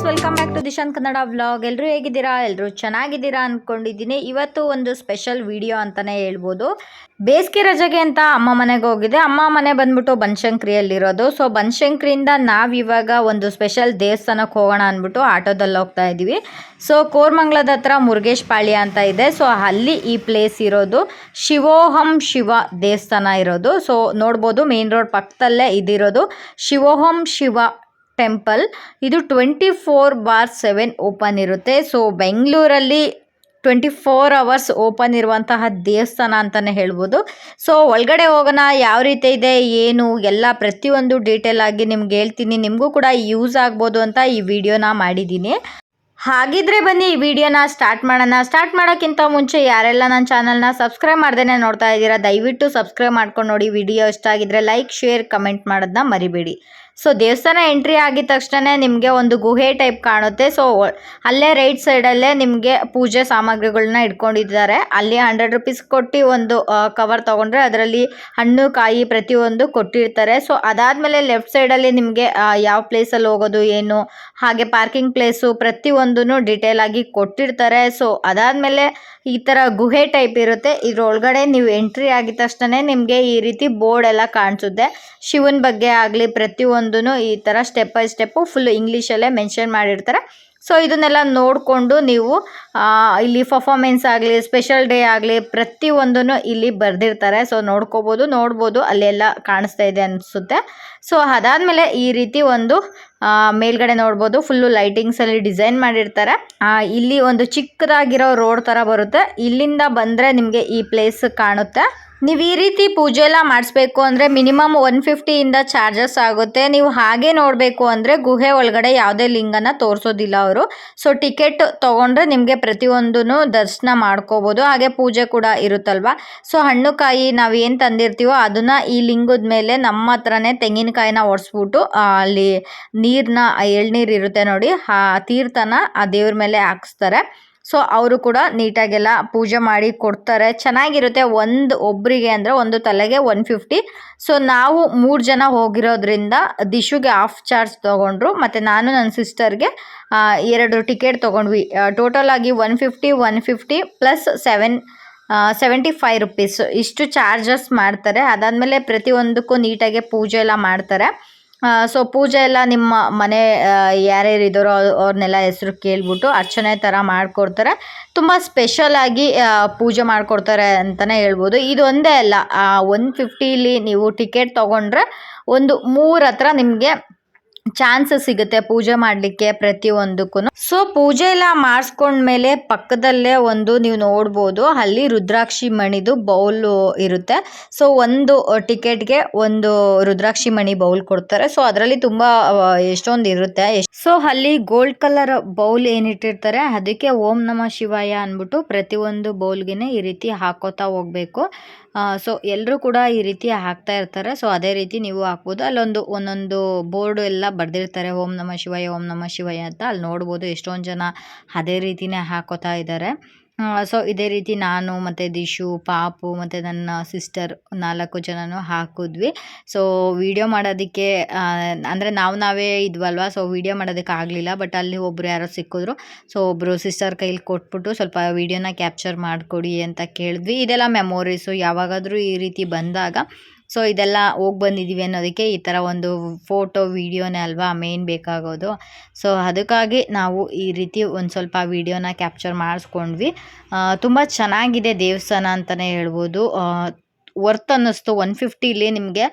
Welcome back to Dishant Kannada vlog. ಎಲ್ಲರೂ ಹೇಗಿದ್ದೀರಾ? ಎಲ್ಲರೂ ಚೆನ್ನಾಗಿದ್ದೀರಾ ಅಂದ್ಕೊಂಡಿದ್ದೀನಿ. ಇವತ್ತು ಒಂದು ಸ್ಪೆಷಲ್ ವಿಡಿಯೋ ಅಂತಲೇ ಹೇಳ್ಬೋದು. ಬೇಸಿಗೆ ರಜೆಗೆ ಅಂತ ಅಮ್ಮ ಮನೆಗೆ ಹೋಗಿದೆ. ಅಮ್ಮ ಮನೆ ಬಂದ್ಬಿಟ್ಟು ಬನಶಂಕರಿಯಲ್ಲಿರೋದು. ಸೊ ಬನಶಂಕರಿಯಿಂದ ನಾವಿವಾಗ ಒಂದು ಸ್ಪೆಷಲ್ ದೇವಸ್ಥಾನಕ್ಕೆ ಹೋಗೋಣ ಅಂದ್ಬಿಟ್ಟು ಆಟೋದಲ್ಲಿ ಹೋಗ್ತಾ ಇದ್ದೀವಿ. ಸೊ ಕೋರಮಂಗಲದ ಹತ್ರ ಮುರುಗೇಶ್ ಪಾಳ್ಯ ಅಂತ ಇದೆ. ಸೊ ಅಲ್ಲಿ ಈ ಪ್ಲೇಸ್ ಇರೋದು. ಶಿವೋಹಂ ಶಿವ ದೇವಸ್ಥಾನ ಇರೋದು. ಸೊ ನೋಡ್ಬೋದು ಮೇನ್ ರೋಡ್ ಪಕ್ಕದಲ್ಲೇ ಇದಿರೋದು ಶಿವೋಹಂ ಶಿವ ಟೆಂಪಲ್. ಇದು 24/7 ಓಪನ್ ಇರುತ್ತೆ. ಸೊ ಬೆಂಗಳೂರಲ್ಲಿ 24 ಅವರ್ಸ್ ಓಪನ್ ಇರುವಂತಹ ದೇವಸ್ಥಾನ ಅಂತಲೇ ಹೇಳ್ಬೋದು. ಸೊ ಒಳಗಡೆ ಹೋಗೋಣ, ಯಾವ ರೀತಿ ಇದೆ ಏನು ಎಲ್ಲ ಪ್ರತಿಯೊಂದು ಡೀಟೇಲ್ ಆಗಿ ನಿಮ್ಗೆ ಹೇಳ್ತೀನಿ. ನಿಮಗೂ ಕೂಡ ಯೂಸ್ ಆಗ್ಬೋದು ಅಂತ ಈ ವಿಡಿಯೋನ ಮಾಡಿದ್ದೀನಿ. ಹಾಗಿದ್ರೆ ಬನ್ನಿ ಈ ವಿಡಿಯೋನ ಸ್ಟಾರ್ಟ್ ಮಾಡೋಣ. ಸ್ಟಾರ್ಟ್ ಮಾಡೋಕ್ಕಿಂತ ಮುಂಚೆ ಯಾರೆಲ್ಲ ನನ್ನ ಚಾನಲ್ನ ಸಬ್ಸ್ಕ್ರೈಬ್ ಮಾಡ್ದೇನೆ ನೋಡ್ತಾ ಇದ್ದೀರಾ, ದಯವಿಟ್ಟು ಸಬ್ಸ್ಕ್ರೈಬ್ ಮಾಡ್ಕೊಂಡು ನೋಡಿ. ವಿಡಿಯೋ ಇಷ್ಟ ಆಗಿದ್ರೆ ಲೈಕ್ ಶೇರ್ ಕಮೆಂಟ್ ಮಾಡೋದನ್ನ ಮರಿಬೇಡಿ. ಸೊ ದೇವಸ್ಥಾನ ಎಂಟ್ರಿ ಆಗಿದ ತಕ್ಷಣ ನಿಮಗೆ ಒಂದು ಗುಹೆ ಟೈಪ್ ಕಾಣುತ್ತೆ. ಸೊ ಅಲ್ಲೇ ರೈಟ್ ಸೈಡಲ್ಲೇ ನಿಮಗೆ ಪೂಜೆ ಸಾಮಗ್ರಿಗಳನ್ನ ಇಟ್ಕೊಂಡಿದ್ದಾರೆ. ಅಲ್ಲಿ 100 ರೂಪೀಸ್ ಕೊಟ್ಟು ಒಂದು ಕವರ್ ತೊಗೊಂಡ್ರೆ ಅದರಲ್ಲಿ ಹಣ್ಣು ಕಾಯಿ ಪ್ರತಿಯೊಂದು ಕೊಟ್ಟಿರ್ತಾರೆ. ಸೊ ಅದಾದಮೇಲೆ ಲೆಫ್ಟ್ ಸೈಡಲ್ಲಿ ನಿಮಗೆ ಯಾವ ಪ್ಲೇಸಲ್ಲಿ ಹೋಗೋದು ಏನು, ಹಾಗೆ ಪಾರ್ಕಿಂಗ್ ಪ್ಲೇಸು ಪ್ರತಿಯೊಂದೂ ಡೀಟೇಲ್ ಆಗಿ ಕೊಟ್ಟಿರ್ತಾರೆ. ಸೊ ಅದಾದಮೇಲೆ ಈ ಥರ ಗುಹೆ ಟೈಪ್ ಇರುತ್ತೆ. ಇದ್ರೊಳಗಡೆ ನೀವು ಎಂಟ್ರಿ ಆಗಿದ ತಕ್ಷಣ ನಿಮಗೆ ಈ ರೀತಿ ಬೋರ್ಡ್ ಎಲ್ಲ ಕಾಣಿಸುತ್ತೆ. ಶಿವನ ಬಗ್ಗೆ ಆಗಲಿ ಪ್ರತಿಯೊಂದು ಈ ಥರ ಸ್ಟೆಪ್ ಬೈ ಸ್ಟೆಪ್ಪು ಫುಲ್ ಇಂಗ್ಲೀಷಲ್ಲೇ ಮೆನ್ಷನ್ ಮಾಡಿರ್ತಾರೆ. ಸೊ ಇದನ್ನೆಲ್ಲ ನೋಡಿಕೊಂಡು ನೀವು ಇಲ್ಲಿ ಪರ್ಫಾರ್ಮೆನ್ಸ್ ಆಗಲಿ ಸ್ಪೆಷಲ್ ಡೇ ಆಗಲಿ ಪ್ರತಿಯೊಂದೂ ಇಲ್ಲಿ ಬರೆದಿರ್ತಾರೆ. ಸೊ ನೋಡ್ಬೋದು ಅಲ್ಲೆಲ್ಲ ಕಾಣಿಸ್ತಾ ಇದೆ ಅನಿಸುತ್ತೆ. ಸೊ ಅದಾದಮೇಲೆ ಈ ರೀತಿ ಒಂದು ಮೇಲ್ಗಡೆ ನೋಡ್ಬೋದು ಫುಲ್ಲು ಲೈಟಿಂಗ್ಸಲ್ಲಿ ಡಿಸೈನ್ ಮಾಡಿರ್ತಾರೆ. ಇಲ್ಲಿ ಒಂದು ಚಿಕ್ಕದಾಗಿರೋ ರೋಡ್ ಥರ ಬರುತ್ತೆ. ಇಲ್ಲಿಂದ ಬಂದರೆ ನಿಮಗೆ ಈ ಪ್ಲೇಸ್ ಕಾಣುತ್ತೆ. ನೀವು ಈ ರೀತಿ ಪೂಜೆ ಎಲ್ಲ ಮಾಡಿಸ್ಬೇಕು ಅಂದರೆ ಮಿನಿಮಮ್ 150 ಚಾರ್ಜಸ್ ಆಗುತ್ತೆ. ನೀವು ಹಾಗೆ ನೋಡಬೇಕು ಅಂದರೆ ಗುಹೆ ಒಳಗಡೆ ಯಾವುದೇ ಲಿಂಗನ ತೋರಿಸೋದಿಲ್ಲ ಅವರು. ಸೊ ಟಿಕೆಟ್ ತೊಗೊಂಡ್ರೆ ನಿಮಗೆ ಪ್ರತಿಯೊಂದೂ ದರ್ಶನ ಮಾಡ್ಕೋಬೋದು. ಹಾಗೆ ಪೂಜೆ ಕೂಡ ಇರುತ್ತಲ್ವ. ಸೊ ಹಣ್ಣು ಕಾಯಿ ನಾವು ಏನು ತಂದಿರ್ತೀವೋ ಅದನ್ನು ಈ ಲಿಂಗದ ಮೇಲೆ ನಮ್ಮ ಹತ್ರನೇ ತೆಂಗಿನಕಾಯಿನ ಒರೆಸ್ಬಿಟ್ಟು ಅಲ್ಲಿ ನೀರನ್ನ ಎಳ್ನೀರು ಇರುತ್ತೆ ನೋಡಿ, ಆ ತೀರ್ಥನ ಆ ದೇವ್ರ ಮೇಲೆ ಹಾಕಿಸ್ತಾರೆ. ಸೊ ಅವರು ಕೂಡ ನೀಟಾಗೆಲ್ಲ ಪೂಜೆ ಮಾಡಿ ಕೊಡ್ತಾರೆ. ಚೆನ್ನಾಗಿರುತ್ತೆ. ಒಬ್ಬರಿಗೆ ಅಂದರೆ ಒಂದು ತಲೆಗೆ 150. ಸೊ ನಾವು 3 ಜನ ಹೋಗಿರೋದ್ರಿಂದ ದಿಶುಗೆ ಹಾಫ್ ಚಾರ್ಜ್ ತೊಗೊಂಡ್ರು, ಮತ್ತು ನಾನು ನನ್ನ ಸಿಸ್ಟರ್ಗೆ 2 ಟಿಕೆಟ್ ತೊಗೊಂಡ್ವಿ. ಟೋಟಲ್ ಆಗಿ 150 ಪ್ಲಸ್ 75 ರೂಪೀಸ್ ಇಷ್ಟು ಚಾರ್ಜಸ್ ಮಾಡ್ತಾರೆ. ಅದಾದಮೇಲೆ ಪ್ರತಿಯೊಂದಕ್ಕೂ ನೀಟಾಗಿ ಪೂಜೆ ಎಲ್ಲ ಮಾಡ್ತಾರೆ. ಸೊ ಪೂಜೆ ಎಲ್ಲ ನಿಮ್ಮ ಮನೆ ಯಾರ್ಯಾರು ಇದ್ದಾರೋ ಅವ್ರನ್ನೆಲ್ಲ ಹೆಸರು ಕೇಳ್ಬಿಟ್ಟು ಅರ್ಚನೆ ಥರ ಮಾಡಿಕೊಡ್ತಾರೆ. ತುಂಬ ಸ್ಪೆಷಲಾಗಿ ಪೂಜೆ ಮಾಡಿಕೊಡ್ತಾರೆ ಅಂತಲೇ ಹೇಳ್ಬೋದು. ಇದು ಒಂದೇ ಅಲ್ಲ, 150ಲಿ ನೀವು ಟಿಕೆಟ್ ತೊಗೊಂಡ್ರೆ ಒಂದು 3 ಹತ್ರ ನಿಮಗೆ ಚಾನ್ಸಸ್ ಸಿಗುತ್ತೆ ಪೂಜೆ ಮಾಡಲಿಕ್ಕೆ ಪ್ರತಿಯೊಂದಕ್ಕೂ. ಸೊ ಪೂಜೆ ಎಲ್ಲ ಮಾಡಿಸ್ಕೊಂಡ್ಮೇಲೆ ಪಕ್ಕದಲ್ಲೇ ಒಂದು ನೀವು ನೋಡ್ಬೋದು ಅಲ್ಲಿ ರುದ್ರಾಕ್ಷಿ ಮಣಿದು ಬೌಲು ಇರುತ್ತೆ. ಸೊ ಒಂದು ಟಿಕೆಟ್ಗೆ ಒಂದು ರುದ್ರಾಕ್ಷಿ ಮಣಿ ಬೌಲ್ ಕೊಡ್ತಾರೆ. ಸೊ ಅದರಲ್ಲಿ ತುಂಬ ಎಷ್ಟೊಂದು ಇರುತ್ತೆ. ಸೊ ಅಲ್ಲಿ ಗೋಲ್ಡ್ ಕಲರ್ ಬೌಲ್ ಏನಿಟ್ಟಿರ್ತಾರೆ ಅದಕ್ಕೆ ಓಂ ನಮಃ ಶಿವಾಯ ಅಂದ್ಬಿಟ್ಟು ಪ್ರತಿಯೊಂದು ಬೌಲ್ಗೆ ಈ ರೀತಿ ಹಾಕೋತಾ ಹೋಗಬೇಕು. ಸೊ ಎಲ್ಲರೂ ಕೂಡ ಈ ರೀತಿ ಹಾಕ್ತಾ ಇರ್ತಾರೆ. ಸೊ ಅದೇ ರೀತಿ ನೀವು ಹಾಕ್ಬೋದು. ಅಲ್ಲೊಂದು ಒಂದೊಂದು ಬೋರ್ಡು ಎಲ್ಲ ಬರೆದಿರ್ತಾರೆ ಓಂ ನಮಃ ಶಿವಾಯ ಓಂ ನಮಃ ಶಿವಾಯ ಅಂತ. ಅಲ್ಲಿ ನೋಡ್ಬೋದು ಎಷ್ಟೊಂದು ಜನ ಅದೇ ರೀತಿನೇ ಹಾಕೋತಾ ಇದ್ದಾರೆ. ಸೊ ಇದೇ ರೀತಿ ನಾನು ಮತ್ತು ದಿಶು ಪಾಪು ಮತ್ತು ನನ್ನ ಸಿಸ್ಟರ್ 4 ಜನನೂ ಹಾಕಿದ್ವಿ. ಸೊ ವಿಡಿಯೋ ಮಾಡೋದಕ್ಕೆ ಅಂದರೆ ನಾವೇ ಇದ್ವಲ್ವ, ಸೊ ವಿಡಿಯೋ ಮಾಡೋದಕ್ಕೆ ಆಗಲಿಲ್ಲ. ಬಟ್ ಅಲ್ಲಿ ಒಬ್ಬರು ಯಾರೋ ಸಿಕ್ಕಿದ್ರು. ಸೊ ಒಬ್ಬರು ಸಿಸ್ಟರ್ ಕೈಲಿ ಕೊಟ್ಬಿಟ್ಟು ಸ್ವಲ್ಪ ವಿಡಿಯೋನ ಕ್ಯಾಪ್ಚರ್ ಮಾಡಿಕೊಡಿ ಅಂತ ಕೇಳಿದ್ವಿ. ಇದೆಲ್ಲ ಮೆಮೊರೀಸು. ಯಾವಾಗಾದರೂ ಈ ರೀತಿ ಬಂದಾಗ ಸೊ ಇದೆಲ್ಲ ಹೋಗಿ ಬಂದಿದ್ದೀವಿ ಅನ್ನೋದಕ್ಕೆ ಈ ಥರ ಒಂದು ಫೋಟೋ ವಿಡಿಯೋನೇ ಅಲ್ವಾ ಮೇನ್ ಬೇಕಾಗೋದು. ಸೊ ಅದಕ್ಕಾಗಿ ನಾವು ಈ ರೀತಿ ಒಂದು ಸ್ವಲ್ಪ ವಿಡಿಯೋನ ಕ್ಯಾಪ್ಚರ್ ಮಾಡಿಸ್ಕೊಂಡ್ವಿ. ತುಂಬ ಚೆನ್ನಾಗಿದೆ ದೇವಸ್ಥಾನ ಅಂತಲೇ ಹೇಳ್ಬೋದು. ವರ್ತ್ ಅನ್ನಿಸ್ತು. 150ಲಿ ನಿಮಗೆ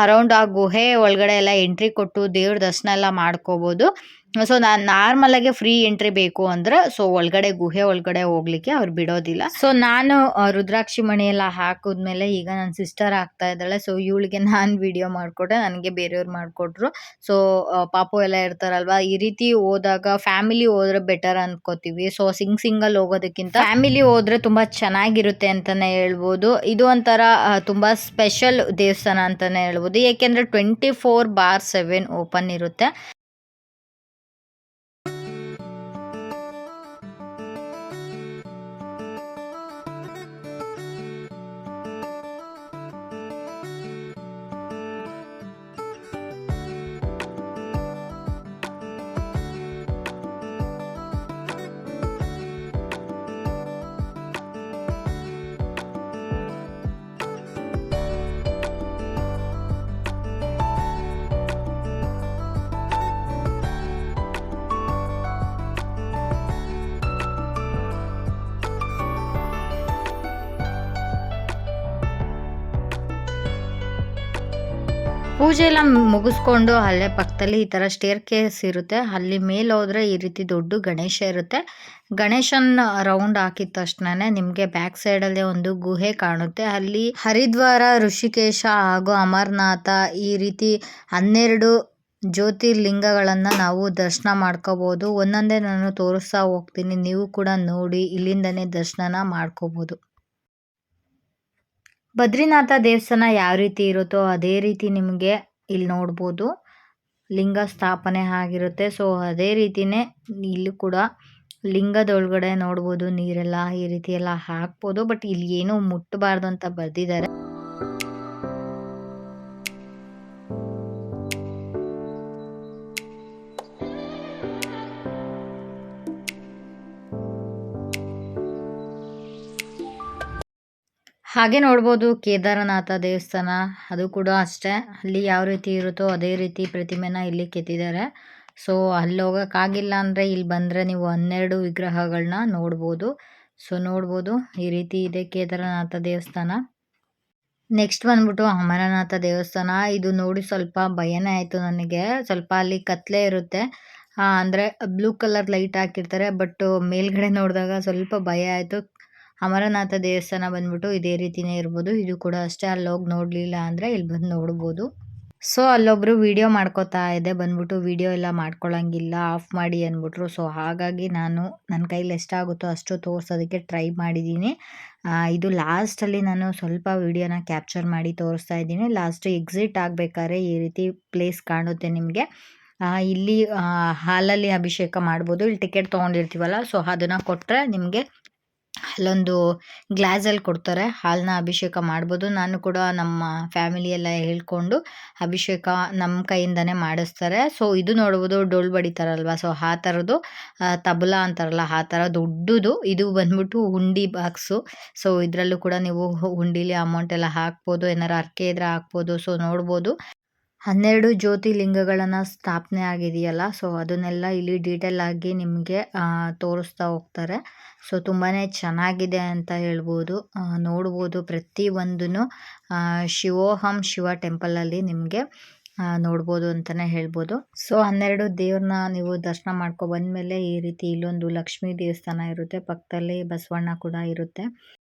ಅರೌಂಡ್ ಆ ಗುಹೆ ಒಳಗಡೆ ಎಲ್ಲ ಎಂಟ್ರಿ ಕೊಟ್ಟು ದೇವ್ರ ದರ್ಶನ ಎಲ್ಲ ಮಾಡ್ಕೋಬೋದು. ಸೊ ನಾನು ನಾರ್ಮಲಾಗೆ ಫ್ರೀ ಎಂಟ್ರಿ ಬೇಕು ಅಂದರೆ ಸೊ ಒಳಗಡೆ ಗುಹೆ ಒಳಗಡೆ ಹೋಗ್ಲಿಕ್ಕೆ ಅವ್ರು ಬಿಡೋದಿಲ್ಲ. ಸೊ ನಾನು ರುದ್ರಾಕ್ಷಿ ಮಣಿ ಎಲ್ಲ ಹಾಕಿದ್ಮೇಲೆ ಈಗ ನನ್ನ ಸಿಸ್ಟರ್ ಆಗ್ತಾ ಇದ್ದಾಳೆ. ಸೊ ಇವಳಿಗೆ ನಾನು ವಿಡಿಯೋ ಮಾಡಿಕೊಟ್ಟೆ, ನನಗೆ ಬೇರೆಯವ್ರು ಮಾಡಿಕೊಟ್ರು. ಸೊ ಪಾಪು ಎಲ್ಲ ಇರ್ತಾರಲ್ವ, ಈ ರೀತಿ ಹೋದಾಗ ಫ್ಯಾಮಿಲಿ ಹೋದ್ರೆ ಬೆಟರ್ ಅನ್ಕೋತೀವಿ. ಸೊ ಸಿಂಗಲ್ ಹೋಗೋದಕ್ಕಿಂತ ಫ್ಯಾಮಿಲಿ ಹೋದ್ರೆ ತುಂಬ ಚೆನ್ನಾಗಿರುತ್ತೆ ಅಂತಲೇ ಹೇಳ್ಬೋದು. ಇದು ಒಂಥರ ತುಂಬ ಸ್ಪೆಷಲ್ ದೇವಸ್ಥಾನ ಅಂತಲೇ ಹೇಳ್ಬೋದು. ಏಕೆಂದರೆ 24/7 ಓಪನ್ ಇರುತ್ತೆ. ಪೂಜೆ ಎಲ್ಲ ಮುಗಿಸ್ಕೊಂಡು ಅಲ್ಲೇ ಪಕ್ಕದಲ್ಲಿ ಈ ಥರ ಸ್ಟೇರ್ ಕೇಸ್ ಇರುತ್ತೆ. ಅಲ್ಲಿ ಮೇಲೆ ಹೋದರೆ ಈ ರೀತಿ ದೊಡ್ಡ ಗಣೇಶ ಇರುತ್ತೆ. ಗಣೇಶನ ರೌಂಡ್ ಹಾಕಿದ ತಕ್ಷಣನೇ ನಿಮಗೆ ಬ್ಯಾಕ್ ಸೈಡಲ್ಲೇ ಒಂದು ಗುಹೆ ಕಾಣುತ್ತೆ. ಅಲ್ಲಿ ಹರಿದ್ವಾರ, ಋಷಿಕೇಶ ಹಾಗೂ ಅಮರನಾಥ ಈ ರೀತಿ 12 ಜ್ಯೋತಿರ್ಲಿಂಗಗಳನ್ನು ನಾವು ದರ್ಶನ ಮಾಡ್ಕೋಬೋದು. ಒಂದೊಂದೇ ನಾನು ತೋರಿಸ್ತಾ ಹೋಗ್ತೀನಿ, ನೀವು ಕೂಡ ನೋಡಿ ಇಲ್ಲಿಂದನೇ ದರ್ಶನ ಮಾಡ್ಕೋಬೋದು. ಬದ್ರಿನಾಥ ದೇವಸ್ಥಾನ ಯಾವ ರೀತಿ ಇರುತ್ತೋ ಅದೇ ರೀತಿ ನಿಮಗೆ ಇಲ್ಲಿ ನೋಡ್ಬೋದು, ಲಿಂಗ ಸ್ಥಾಪನೆ ಆಗಿರುತ್ತೆ. ಸೊ ಅದೇ ರೀತಿನೇ ಇಲ್ಲಿ ಕೂಡ ಲಿಂಗದೊಳಗಡೆ ನೋಡ್ಬೋದು ನೀರೆಲ್ಲ ಈ ರೀತಿ ಎಲ್ಲ ಹಾಕ್ಬೋದು. ಬಟ್ ಇಲ್ಲಿ ಏನೂ ಮುಟ್ಟಬಾರ್ದು ಅಂತ ಬರ್ದಿದ್ದಾರೆ. ಹಾಗೆ ನೋಡ್ಬೋದು ಕೇದಾರನಾಥ ದೇವಸ್ಥಾನ, ಅದು ಕೂಡ ಅಷ್ಟೇ. ಅಲ್ಲಿ ಯಾವ ರೀತಿ ಇರುತ್ತೋ ಅದೇ ರೀತಿ ಪ್ರತಿಮೆನ ಇಲ್ಲಿ ಕೆತ್ತಿದ್ದಾರೆ. ಸೊ ಅಲ್ಲಿ ಹೋಗೋಕ್ಕಾಗಿಲ್ಲ ಅಂದರೆ ಇಲ್ಲಿ ಬಂದರೆ ನೀವು 12 ವಿಗ್ರಹಗಳನ್ನ ನೋಡ್ಬೋದು. ಸೊ ನೋಡ್ಬೋದು ಈ ರೀತಿ ಇದೆ ಕೇದಾರನಾಥ ದೇವಸ್ಥಾನ. ನೆಕ್ಸ್ಟ್ ಬಂದ್ಬಿಟ್ಟು ಅಮರನಾಥ ದೇವಸ್ಥಾನ. ಇದು ನೋಡಿ ಸ್ವಲ್ಪ ಭಯನೇ ಆಯಿತು ನನಗೆ. ಸ್ವಲ್ಪ ಅಲ್ಲಿ ಕತ್ಲೆ ಇರುತ್ತೆ, ಅಂದರೆ ಬ್ಲೂ ಕಲರ್ ಲೈಟ್ ಹಾಕಿರ್ತಾರೆ. ಬಟ್ ಮೇಲ್ಗಡೆ ನೋಡಿದಾಗ ಸ್ವಲ್ಪ ಭಯ ಆಯಿತು. ಅಮರನಾಥ ದೇವಸ್ಥಾನ ಬಂದ್ಬಿಟ್ಟು ಇದೇ ರೀತಿನೇ ಇರ್ಬೋದು. ಇದು ಕೂಡ ಅಷ್ಟೇ, ಅಲ್ಲಿ ಹೋಗಿ ನೋಡಲಿಲ್ಲ ಅಂದರೆ ಇಲ್ಲಿ ಬಂದು ನೋಡ್ಬೋದು. ಸೊ ಅಲ್ಲೊಬ್ಬರು ವಿಡಿಯೋ ಮಾಡ್ಕೋತಾ ಇದೆ, ಬಂದ್ಬಿಟ್ಟು ವಿಡಿಯೋ ಎಲ್ಲ ಮಾಡ್ಕೊಳ್ಳೋಂಗಿಲ್ಲ, ಆಫ್ ಮಾಡಿ ಅಂದ್ಬಿಟ್ರು. ಸೊ ಹಾಗಾಗಿ ನಾನು ನನ್ನ ಕೈಲಿ ಎಷ್ಟಾಗುತ್ತೋ ಅಷ್ಟು ತೋರಿಸೋದಕ್ಕೆ ಟ್ರೈ ಮಾಡಿದ್ದೀನಿ. ಇದು ಲಾಸ್ಟಲ್ಲಿ ನಾನು ಸ್ವಲ್ಪ ವಿಡಿಯೋನ ಕ್ಯಾಪ್ಚರ್ ಮಾಡಿ ತೋರಿಸ್ತಾ ಇದ್ದೀನಿ. ಲಾಸ್ಟ್ ಎಕ್ಸಿಟ್ ಆಗಬೇಕಾದ್ರೆ ಈ ರೀತಿ ಪ್ಲೇಸ್ ಕಾಣುತ್ತೆ ನಿಮಗೆ. ಇಲ್ಲಿ ಹಾಲಲ್ಲಿ ಅಭಿಷೇಕ ಮಾಡ್ಬೋದು. ಇಲ್ಲಿ ಟಿಕೆಟ್ ತೊಗೊಂಡಿರ್ತೀವಲ್ಲ, ಸೊ ಅದನ್ನು ಕೊಟ್ಟರೆ ನಿಮಗೆ ಅಲ್ಲೊಂದು ಗ್ಲಾಸಲ್ಲಿ ಕೊಡ್ತಾರೆ, ಹಾಲನ್ನ ಅಭಿಷೇಕ ಮಾಡ್ಬೋದು. ನಾನು ಕೂಡ ನಮ್ಮ ಫ್ಯಾಮಿಲಿಯೆಲ್ಲ ಹೇಳ್ಕೊಂಡು ಅಭಿಷೇಕ ನಮ್ಮ ಕೈಯಿಂದನೇ ಮಾಡಿಸ್ತಾರೆ. ಸೊ ಇದು ನೋಡ್ಬೋದು, ಡೊಳ್ಳು ಬಡಿತಾರಲ್ವ, ಸೊ ಆ ಥರದ್ದು ತಬಲ ಅಂತಾರಲ್ಲ ಆ ಥರ ದೊಡ್ಡದು. ಇದು ಬಂದ್ಬಿಟ್ಟು ಹುಂಡಿ ಬಾಕ್ಸು. ಸೊ ಇದರಲ್ಲೂ ಕೂಡ ನೀವು ಹುಂಡಿಲಿ ಅಮೌಂಟ್ ಎಲ್ಲ ಹಾಕ್ಬೋದು, ಏನಾರು ಹರಕೆ ಇದ್ರೆ ಹಾಕ್ಬೋದು. ಸೊ ನೋಡ್ಬೋದು 12 ಜ್ಯೋತಿರ್ಲಿಂಗಗಳನ್ನು ಸ್ಥಾಪನೆ ಆಗಿದೆಯಲ್ಲ, ಸೊ ಅದನ್ನೆಲ್ಲ ಇಲ್ಲಿ ಡೀಟೇಲ್ ಆಗಿ ನಿಮಗೆ ತೋರಿಸ್ತಾ ಹೋಗ್ತಾರೆ. ಸೊ ತುಂಬಾ ಚೆನ್ನಾಗಿದೆ ಅಂತ ಹೇಳ್ಬೋದು. ನೋಡ್ಬೋದು ಪ್ರತಿಯೊಂದೂ ಶಿವೋಹಂ ಶಿವ ಟೆಂಪಲಲ್ಲಿ ನಿಮಗೆ ನೋಡ್ಬೋದು ಅಂತಲೇ ಹೇಳ್ಬೋದು. ಸೊ 12 ದೇವ್ರನ್ನ ನೀವು ದರ್ಶನ ಮಾಡ್ಕೊ ಬಂದಮೇಲೆ ಈ ರೀತಿ ಇಲ್ಲೊಂದು ಲಕ್ಷ್ಮೀ ದೇವಸ್ಥಾನ ಇರುತ್ತೆ, ಪಕ್ಕದಲ್ಲಿ ಬಸವಣ್ಣ ಕೂಡ ಇರುತ್ತೆ.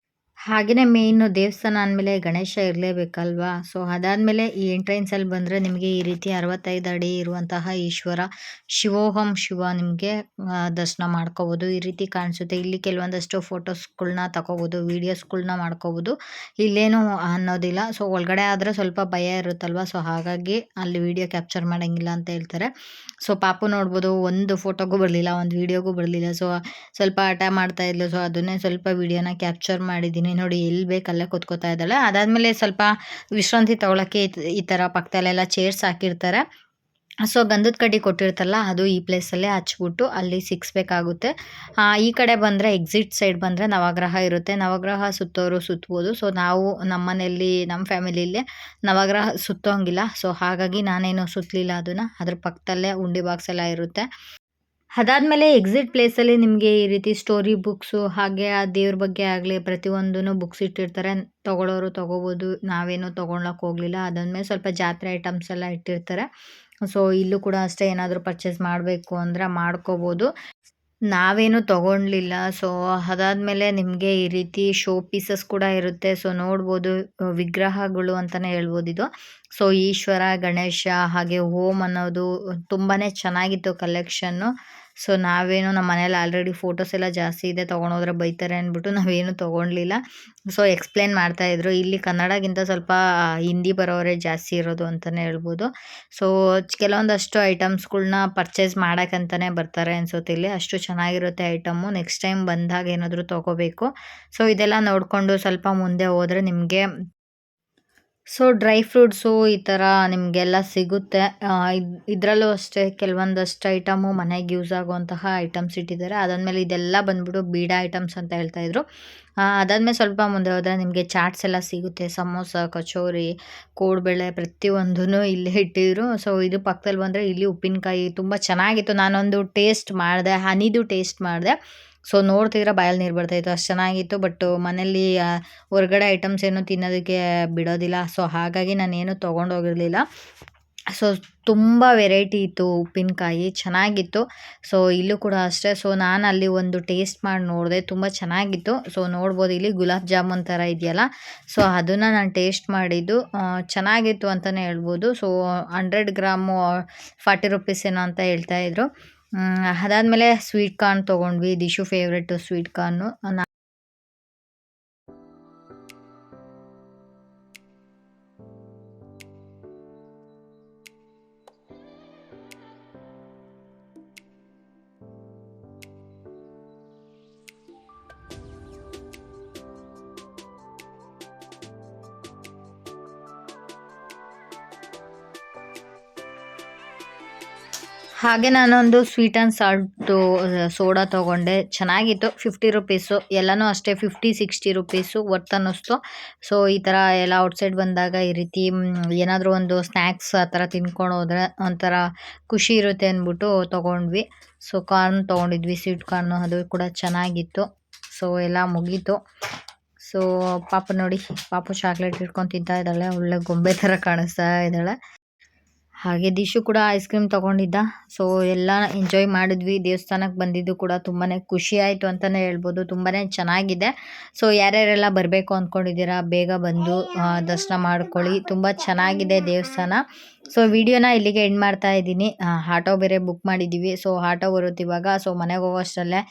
ಹಾಗೆಯೇ ಮೇಯ್ನು ದೇವಸ್ಥಾನ ಅಂದಮೇಲೆ ಗಣೇಶ ಇರಲೇಬೇಕಲ್ವಾ. ಸೊ ಅದಾದಮೇಲೆ ಈ ಎಂಟ್ರೆನ್ಸಲ್ಲಿ ಬಂದರೆ ನಿಮಗೆ ಈ ರೀತಿ 65 ಅಡಿ ಇರುವಂತಹ ಈಶ್ವರ ಶಿವೋಹಂ ಶಿವ ನಿಮಗೆ ದರ್ಶನ ಮಾಡ್ಕೋಬೋದು. ಈ ರೀತಿ ಕಾಣಿಸುತ್ತೆ. ಇಲ್ಲಿ ಕೆಲವೊಂದಷ್ಟು ಫೋಟೋಸ್ಗಳ್ನ ತಗೋಬೋದು, ವೀಡಿಯೋಸ್ಗಳ್ನ ಮಾಡ್ಕೋಬೋದು. ಇಲ್ಲೇನು ಅನ್ನೋದಿಲ್ಲ. ಸೊ ಒಳಗಡೆ ಆದರೆ ಸ್ವಲ್ಪ ಭಯ ಇರುತ್ತಲ್ವ, ಸೊ ಹಾಗಾಗಿ ಅಲ್ಲಿ ವೀಡಿಯೋ ಕ್ಯಾಪ್ಚರ್ ಮಾಡೋಂಗಿಲ್ಲ ಅಂತ ಹೇಳ್ತಾರೆ. ಸೊ ಪಾಪು ನೋಡ್ಬೋದು, ಒಂದು ಫೋಟೋಗೂ ಬರಲಿಲ್ಲ, ಒಂದು ವೀಡಿಯೋಗೂ ಬರಲಿಲ್ಲ. ಸೊ ಸ್ವಲ್ಪ ಹಠ ಮಾಡ್ತಾಯಿದ್ಲು. ಸೊ ಅದನ್ನೇ ಸ್ವಲ್ಪ ವೀಡಿಯೋನ ಕ್ಯಾಪ್ಚರ್ ಮಾಡಿದ್ದೀನಿ. ನೋಡಿ ಎಲ್ಲಿ ಬೇಕಲ್ಲೇ ಕೂತ್ಕೋತಾ ಇದ್ದಾಳೆ. ಅದಾದಮೇಲೆ ಸ್ವಲ್ಪ ವಿಶ್ರಾಂತಿ ತೊಗೊಳಕ್ಕೆ ಈ ಥರ ಪಕ್ಕದಲ್ಲೆಲ್ಲ ಚೇರ್ಸ್ ಹಾಕಿರ್ತಾರೆ. ಸೊ ಗಂಧದ ಕಡ್ಡಿ ಕೊಟ್ಟಿರ್ತಾರಲ್ಲ, ಅದು ಈ ಪ್ಲೇಸಲ್ಲೇ ಹಚ್ಬಿಟ್ಟು ಅಲ್ಲಿ ಸಿಕ್ಸ್ಬೇಕಾಗುತ್ತೆ. ಈ ಕಡೆ ಬಂದರೆ ಎಕ್ಸಿಟ್ ಸೈಡ್ ಬಂದರೆ ನವಗ್ರಹ ಇರುತ್ತೆ. ನವಗ್ರಹ ಸುತ್ತೋರು ಸುತ್ಬೋದು. ಸೊ ನಾವು ನಮ್ಮ ಮನೆಯಲ್ಲಿ ನಮ್ಮ ಫ್ಯಾಮಿಲಿಯಲ್ಲೇ ನವಗ್ರಹ ಸುತ್ತೋಂಗಿಲ್ಲ. ಸೊ ಹಾಗಾಗಿ ನಾನೇನು ಸುತ್ತಲಿಲ್ಲ ಅದನ್ನು. ಅದ್ರ ಪಕ್ಕದಲ್ಲೇ ಉಂಡಿ ಬಾಕ್ಸ್ ಎಲ್ಲ ಇರುತ್ತೆ. ಅದಾದಮೇಲೆ ಎಕ್ಸಿಟ್ ಪ್ಲೇಸಲ್ಲಿ ನಿಮಗೆ ಈ ರೀತಿ ಸ್ಟೋರಿ ಬುಕ್ಸು, ಹಾಗೆ ಆ ದೇವ್ರ ಬಗ್ಗೆ ಆಗಲಿ ಪ್ರತಿಯೊಂದೂ ಬುಕ್ಸ್ ಇಟ್ಟಿರ್ತಾರೆ. ತೊಗೊಳ್ಳೋರು ತೊಗೋಬೋದು, ನಾವೇನು ತೊಗೊಳಕ್ಕೆ ಹೋಗಲಿಲ್ಲ. ಅದಾದಮೇಲೆ ಸ್ವಲ್ಪ ಜಾತ್ರೆ ಐಟಮ್ಸ್ ಎಲ್ಲ ಇಟ್ಟಿರ್ತಾರೆ. ಸೊ ಇಲ್ಲೂ ಕೂಡ ಅಷ್ಟೇ, ಏನಾದರೂ ಪರ್ಚೇಸ್ ಮಾಡಬೇಕು ಅಂದರೆ ಮಾಡ್ಕೋಬೋದು. ನಾವೇನು ತೊಗೊಳ್ಲಿಲ್ಲ. ಸೊ ಅದಾದಮೇಲೆ ನಿಮಗೆ ಈ ರೀತಿ ಶೋ ಪೀಸಸ್ ಕೂಡ ಇರುತ್ತೆ. ಸೊ ನೋಡ್ಬೋದು, ವಿಗ್ರಹಗಳು ಅಂತಲೇ ಹೇಳ್ಬೋದು ಇದು. ಸೊ ಈಶ್ವರ, ಗಣೇಶ ಹಾಗೆ ಓಂ ಅನ್ನೋದು ತುಂಬಾ ಚೆನ್ನಾಗಿತ್ತು ಕಲೆಕ್ಷನ್ನು. ಸೊ ನಾವೇನು ನಮ್ಮ ಮನೇಲಿ ಆಲ್ರೆಡಿ ಫೋಟೋಸ್ ಎಲ್ಲ ಜಾಸ್ತಿ ಇದೆ, ತೊಗೊಂಡೋದ್ರೆ ಬೈತಾರೆ ಅಂದ್ಬಿಟ್ಟು ನಾವೇನು ತೊಗೊಳ್ಲಿಲ್ಲ. ಸೊ ಎಕ್ಸ್ಪ್ಲೇನ್ ಮಾಡ್ತಾಯಿದ್ರು. ಇಲ್ಲಿ ಕನ್ನಡಗಿಂತ ಸ್ವಲ್ಪ ಹಿಂದಿ ಬರೋರೇ ಜಾಸ್ತಿ ಇರೋದು ಅಂತಲೇ ಹೇಳ್ಬೋದು. ಸೊ ಕೆಲವೊಂದಷ್ಟು ಐಟಮ್ಸ್ಗಳ್ನ ಪರ್ಚೇಸ್ ಮಾಡೋಕ್ಕಂತಲೇ ಬರ್ತಾರೆ ಅನ್ಸುತ್ತೆ ಇಲ್ಲಿ. ಅಷ್ಟು ಚೆನ್ನಾಗಿರುತ್ತೆ ಐಟಮ್ಮು. ನೆಕ್ಸ್ಟ್ ಟೈಮ್ ಬಂದಾಗ ಏನಾದರೂ ತೊಗೋಬೇಕು. ಸೊ ಇದೆಲ್ಲ ನೋಡಿಕೊಂಡು ಸ್ವಲ್ಪ ಮುಂದೆ ಹೋದರೆ ನಿಮಗೆ ಸೊ ಡ್ರೈ ಫ್ರೂಟ್ಸು ಈ ಥರ ನಿಮಗೆಲ್ಲ ಸಿಗುತ್ತೆ. ಇದರಲ್ಲೂ ಅಷ್ಟೇ ಕೆಲವೊಂದಷ್ಟು ಐಟಮು ಮನೆಗೆ ಯೂಸ್ ಆಗುವಂತಹ ಐಟಮ್ಸ್ ಇಟ್ಟಿದ್ದಾರೆ. ಅದಾದಮೇಲೆ ಇದೆಲ್ಲ ಬಂದ್ಬಿಟ್ಟು ಬೀಡಾ ಐಟಮ್ಸ್ ಅಂತ ಹೇಳ್ತಾಯಿದ್ರು. ಅದಾದಮೇಲೆ ಸ್ವಲ್ಪ ಮುಂದೆ ಹೋದರೆ ನಿಮಗೆ ಚಾಟ್ಸ್ ಎಲ್ಲ ಸಿಗುತ್ತೆ. ಸಮೋಸ, ಕಚೋರಿ, ಕೋಡ್ಬಳೆ ಪ್ರತಿಯೊಂದೂ ಇಲ್ಲೇ ಇಟ್ಟಿದ್ರು. ಸೊ ಇದು ಪಕ್ಕದಲ್ಲಿ ಬಂದರೆ ಇಲ್ಲಿ ಉಪ್ಪಿನಕಾಯಿ ತುಂಬ ಚೆನ್ನಾಗಿತ್ತು. ನಾನೊಂದು ಟೇಸ್ಟ್ ಮಾಡಿದೆ, ಹನಿದು ಟೇಸ್ಟ್ ಮಾಡಿದೆ. ಸೊ ನೋಡ್ತಿದ್ರೆ ಬಾಯಲ್ಲಿ ನೀರು ಬರ್ತಾಯಿತ್ತು, ಅಷ್ಟು ಚೆನ್ನಾಗಿತ್ತು. ಬಟ್ ಮನೇಲಿ ಹೊರಗಡೆ ಐಟಮ್ಸ್ ಏನು ತಿನ್ನೋದಕ್ಕೆ ಬಿಡೋದಿಲ್ಲ. ಸೊ ಹಾಗಾಗಿ ನಾನೇನು ತೊಗೊಂಡೋಗಿರಲಿಲ್ಲ. ಸೊ ತುಂಬ ವೆರೈಟಿ ಇತ್ತು ಉಪ್ಪಿನಕಾಯಿ ಚೆನ್ನಾಗಿತ್ತು. ಸೊ ಇಲ್ಲೂ ಕೂಡ ಅಷ್ಟೇ. ಸೊ ನಾನು ಅಲ್ಲಿ ಒಂದು ಟೇಸ್ಟ್ ಮಾಡಿ ನೋಡಿದೆ, ತುಂಬ ಚೆನ್ನಾಗಿತ್ತು. ಸೊ ನೋಡ್ಬೋದು ಇಲ್ಲಿ ಗುಲಾಬ್ ಜಾಮೂನ್ ಥರ ಇದೆಯಲ್ಲ, ಸೊ ಅದನ್ನು ನಾನು ಟೇಸ್ಟ್ ಮಾಡಿದ್ದು ಚೆನ್ನಾಗಿತ್ತು ಅಂತಲೇ ಹೇಳ್ಬೋದು. ಸೊ 100 ಗ್ರಾಮು 40 ರುಪೀಸ್ ಏನೋ ಅಂತ ಹೇಳ್ತಾಯಿದ್ರು. ಅದಾದಮೇಲೆ ಸ್ವೀಟ್ ಕಾರ್ನ್ ತೊಗೊಂಡ್ವಿ, ದಿಶು ಫೇವ್ರೆಟ್ಟು ಸ್ವೀಟ್ ಕಾರ್ನು. ಹಾಗೆ ನಾನೊಂದು ಸ್ವೀಟ್ ಆ್ಯಂಡ್ ಸಾಲ್ಟು ಸೋಡಾ ತೊಗೊಂಡೆ, ಚೆನ್ನಾಗಿತ್ತು. 50 ರುಪೀಸು, ಎಲ್ಲನೂ ಅಷ್ಟೇ 50-60 ರುಪೀಸು ವರ್ತ್ ಅನ್ನಿಸ್ತು. ಸೊ ಈ ಥರ ಎಲ್ಲ ಔಟ್ಸೈಡ್ ಬಂದಾಗ ಈ ರೀತಿ ಏನಾದರೂ ಒಂದು ಸ್ನ್ಯಾಕ್ಸ್ ಆ ಥರ ತಿನ್ಕೊಂಡು ಹೋದರೆ ಒಂಥರ ಖುಷಿ ಇರುತ್ತೆ ಅಂದ್ಬಿಟ್ಟು ತೊಗೊಂಡ್ವಿ. ಸೊ ಕಾರ್ನ್ ತೊಗೊಂಡಿದ್ವಿ, ಸ್ವೀಟ್ ಕಾರ್ನು, ಅದು ಕೂಡ ಚೆನ್ನಾಗಿತ್ತು. ಸೊ ಎಲ್ಲ ಮುಗೀತು. ಸೊ ಪಾಪು ನೋಡಿ, ಪಾಪು ಚಾಕ್ಲೇಟ್ ಇಟ್ಕೊಂಡು ತಿಂತಾ ಇದ್ದಾಳೆ, ಒಳ್ಳೆ ಗೊಂಬೆ ಥರ ಕಾಣಿಸ್ತಾ ಇದ್ದಾಳೆ. ಹಾಗೆ ದಿಶು ಕೂಡ ಐಸ್ ಕ್ರೀಮ್ ತೊಗೊಂಡಿದ್ದ. ಸೊ ಎಲ್ಲ ಎಂಜಾಯ್ ಮಾಡಿದ್ವಿ. ದೇವಸ್ಥಾನಕ್ಕೆ ಬಂದಿದ್ದು ಕೂಡ ತುಂಬಾ ಖುಷಿ ಆಯಿತು ಅಂತಲೇ ಹೇಳ್ಬೋದು. ತುಂಬಾ ಚೆನ್ನಾಗಿದೆ. ಸೊ ಯಾರ್ಯಾರೆಲ್ಲ ಬರಬೇಕು ಅಂದ್ಕೊಂಡಿದ್ದೀರಾ ಬೇಗ ಬಂದು ದರ್ಶನ ಮಾಡ್ಕೊಳ್ಳಿ. ತುಂಬ ಚೆನ್ನಾಗಿದೆ ದೇವಸ್ಥಾನ. ಸೊ ವಿಡಿಯೋನ ಇಲ್ಲಿಗೆ ಎಂಡ್ ಮಾಡ್ತಾ ಇದ್ದೀನಿ. ಆಟೋ ಬೇರೆ ಬುಕ್ ಮಾಡಿದ್ದೀವಿ. ಸೊ ಆಟೋ ಬರುತ್ತೆ ಇವಾಗ. ಸೊ ಮನೆಗೆ ಹೋಗೋಷ್ಟರಲ್ಲೇ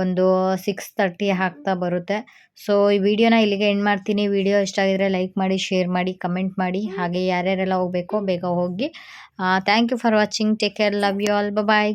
ಒಂದು 6:30 ಆಗ್ತಾ ಬರುತ್ತೆ. ಸೊ ಈ ವಿಡಿಯೋನ ಇಲ್ಲಿಗೆ ಎಂಡ್ ಮಾಡ್ತೀನಿ. ವಿಡಿಯೋ ಇಷ್ಟ ಆಗಿದ್ರೆ ಲೈಕ್ ಮಾಡಿ, ಶೇರ್ ಮಾಡಿ, ಕಮೆಂಟ್ ಮಾಡಿ. ಹಾಗೆ ಯಾರ್ಯಾರೆಲ್ಲ ಹೋಗಬೇಕೋ ಬೇಗ ಹೋಗಿ. Thank you for watching. Take care. Love you all. Bye.